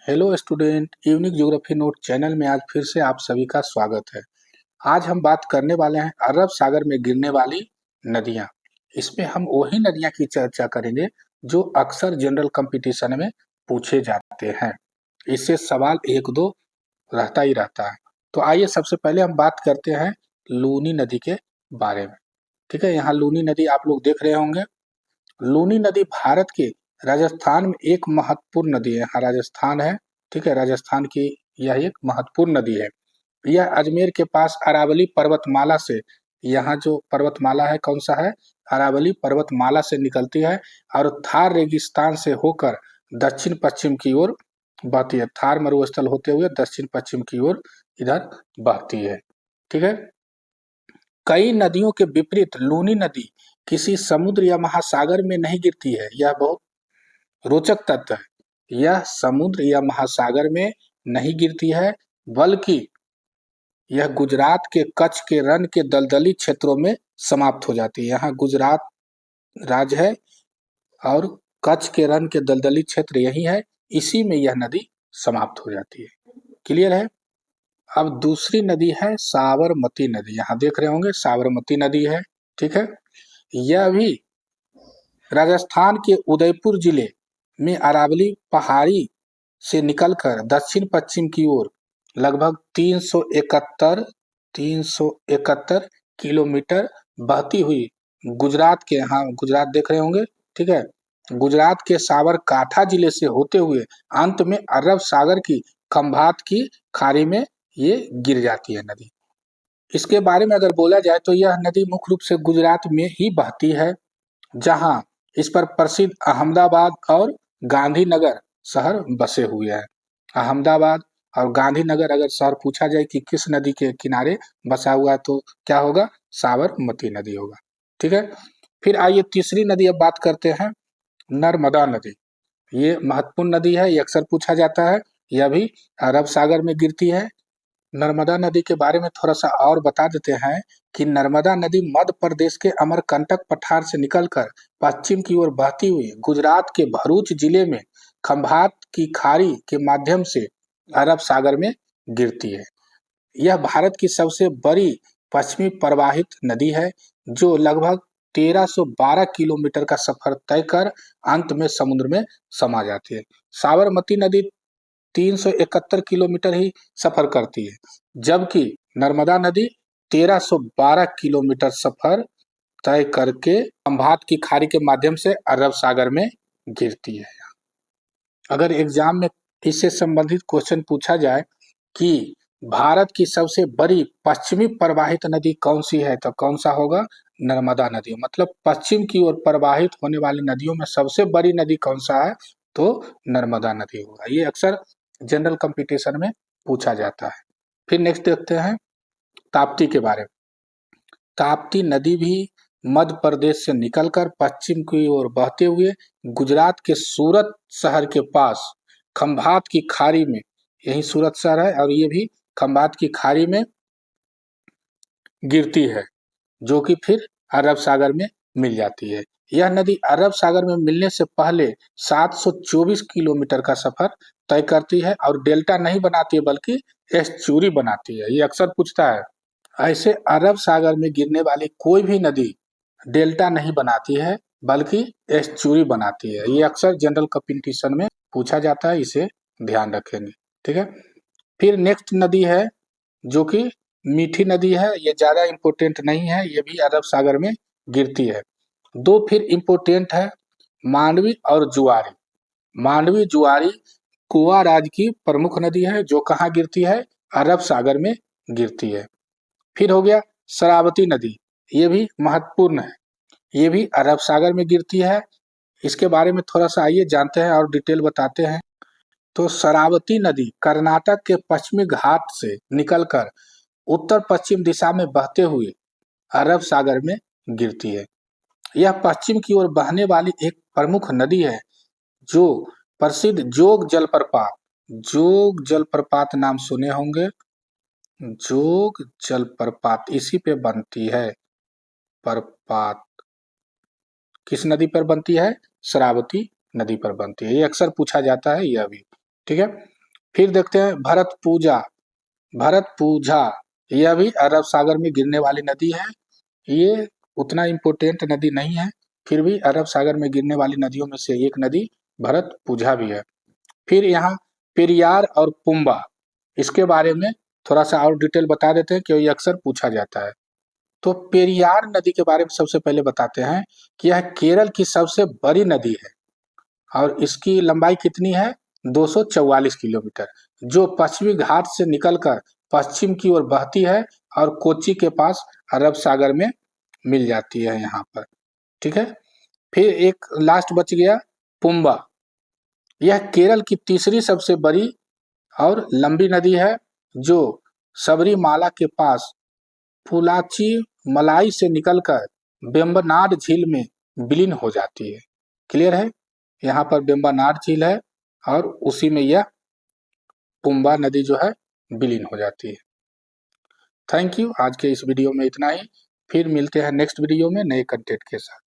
Hello student, unique geography note channel में आज फिर से आप सभी का स्वागत है। आज हम बात करने वाले हैं अरब सागर में गिरने वाली नदियां। इसमें हम वही नदियां की चर्चा करेंगे जो अक्सर जनरल कंपटीशन में पूछे जाते हैं। इससे सवाल एक दो रहता ही रहता है। तो आइए सबसे पहले हम बात करते हैं लूनी नदी के बारे में। ठीक है, यहाँ लूनी नदी आप लोग देख रहे होंगे। लूनी नदी भारत के राजस्थान में एक महत्वपूर्ण नदी है। यहाँ राजस्थान है, ठीक है, राजस्थान की यह एक महत्वपूर्ण नदी है। यह अजमेर के पास अरावली पर्वतमाला से, यहाँ जो पर्वतमाला है कौन सा है, अरावली पर्वतमाला से निकलती है और थार रेगिस्तान से होकर दक्षिण पश्चिम की ओर बहती है। थार मरुस्थल होते हुए दक्षिण पश्चिम की ओर इधर बहती है। ठीक है, कई नदियों के विपरीत लूनी नदी किसी समुद्र या महासागर में नहीं गिरती है। यह बहुत रोचक तथ्य है। यह समुद्र या महासागर में नहीं गिरती है, बल्कि यह गुजरात के कच्छ के रण के दलदली क्षेत्रों में समाप्त हो जाती है। यहाँ गुजरात राज्य है और कच्छ के रण के दलदली क्षेत्र यही है, इसी में यह नदी समाप्त हो जाती है। क्लियर है। अब दूसरी नदी है साबरमती नदी। यहाँ देख रहे होंगे साबरमती नदी है। ठीक है, यह भी राजस्थान के उदयपुर जिले में अरावली पहाड़ी से निकलकर दक्षिण पश्चिम की ओर लगभग 371 किलोमीटर बहती हुई गुजरात के, हाँ गुजरात देख रहे होंगे, ठीक है, गुजरात के साबरकांठा जिले से होते हुए अंत में अरब सागर की खंभात की खाड़ी में ये गिर जाती है नदी। इसके बारे में अगर बोला जाए तो यह नदी मुख्य रूप से गुजरात में ही बहती है, जहां इस पर प्रसिद्ध अहमदाबाद और गांधीनगर शहर बसे हुए हैं। अहमदाबाद और गांधीनगर अगर शहर पूछा जाए कि किस नदी के किनारे बसा हुआ है तो क्या होगा, साबरमती नदी होगा। ठीक है, फिर आइए तीसरी नदी अब बात करते हैं, नर्मदा नदी। ये महत्वपूर्ण नदी है, ये अक्सर पूछा जाता है। यह भी अरब सागर में गिरती है। नर्मदा नदी के बारे में थोड़ा सा और बता देते हैं कि नर्मदा नदी मध्य प्रदेश के अमरकंटक पठार से निकलकर पश्चिम की ओर बहती हुई गुजरात के भरूच जिले में खंभात की खाड़ी के माध्यम से अरब सागर में गिरती है। यह भारत की सबसे बड़ी पश्चिमी प्रवाहित नदी है, जो लगभग 1312 किलोमीटर का सफर तय कर अंत में समुद्र में समा जाती है। साबरमती नदी 371 किलोमीटर ही सफर करती है, जबकि नर्मदा नदी 1312 किलोमीटर सफर तय करके खंभात की खाड़ी के माध्यम से अरब सागर में गिरती है। अगर एग्जाम में इससे संबंधित क्वेश्चन पूछा जाए कि भारत की सबसे बड़ी पश्चिमी प्रवाहित नदी कौन सी है, तो कौन सा होगा, नर्मदा नदी। मतलब पश्चिम की ओर प्रवाहित होने वाली नदियों में सबसे बड़ी नदी कौन सा है, तो नर्मदा नदी होगा। ये अक्सर जनरल कंपटीशन में पूछा जाता है। फिर नेक्स्ट देखते हैं ताप्ती के बारे में। ताप्ती नदी भी मध्य प्रदेश से निकलकर पश्चिम की ओर बहते हुए गुजरात के सूरत शहर के पास खंभात की खाड़ी में, यही सूरत शहर है और ये भी खंभात की खाड़ी में गिरती है, जो कि फिर अरब सागर में मिल जाती है। यह नदी अरब सागर में मिलने से पहले 724 किलोमीटर का सफर तय करती है और डेल्टा नहीं बनाती है बल्कि एस्चुरी बनाती है। ये अक्सर पूछता है। ऐसे अरब सागर में गिरने वाली कोई भी नदी डेल्टा नहीं बनाती है बल्कि एस्चुरी बनाती है। ये अक्सर जनरल कंपटीशन में पूछा जाता है, इसे ध्यान रखेंगे। ठीक है, फिर नेक्स्ट नदी है जो कि मीठी नदी है। ये ज्यादा इंपोर्टेंट नहीं है, ये भी अरब सागर में गिरती है। दो फिर इंपोर्टेंट है, मांडवी और जुआरी। मांडवी जुआरी गोवा राज्य की प्रमुख नदी है जो कहाँ गिरती है, अरब सागर में गिरती है। फिर हो गया शरावती नदी, ये भी महत्वपूर्ण है, ये भी अरब सागर में गिरती है। इसके बारे में थोड़ा सा आइए जानते हैं और डिटेल बताते हैं। तो शरावती नदी कर्नाटक के पश्चिमी घाट से निकलकर उत्तर पश्चिम दिशा में बहते हुए अरब सागर में गिरती है। यह पश्चिम की ओर बहने वाली एक प्रमुख नदी है जो प्रसिद्ध जोग जलप्रपात नाम सुने होंगे। जोग जलप्रपात इसी पे बनती है प्रपात। किस नदी पर बनती है, शरावती नदी पर बनती है। ये अक्सर पूछा जाता है यह भी। ठीक है, फिर देखते हैं भरतपुजा। भरतपुझा यह भी अरब सागर में गिरने वाली नदी है। ये उतना इम्पोर्टेंट नदी नहीं है, फिर भी अरब सागर में गिरने वाली नदियों में से एक नदी भरतपुझा भी है। फिर यहाँ पेरियार और पुम्बा, इसके बारे में थोड़ा सा और डिटेल बता देते हैं क्योंकि अक्सर पूछा जाता है। तो पेरियार नदी के बारे में सबसे पहले बताते हैं कि यह केरल की सबसे बड़ी नदी है और इसकी लंबाई कितनी है, 244 किलोमीटर, जो पश्चिमी घाट से निकलकर पश्चिम की ओर बहती है और कोच्चि के पास अरब सागर में मिल जाती है यहाँ पर। ठीक है। फिर एक लास्ट बच गया पुम्बा। यह केरल की तीसरी सबसे बड़ी और लंबी नदी है, जो सबरीमाला के पास पुलाची मलाई से निकलकर वेम्बनाड झील में विलीन हो जाती है। क्लियर है। यहाँ पर वेम्बनाड झील है और उसी में यह पुम्बा नदी जो है विलीन हो जाती है। Thank you. आज के इस वीडियो में इतना ही, फिर मिलते हैं नेक्स्ट वीडियो में नए कंटेंट के साथ।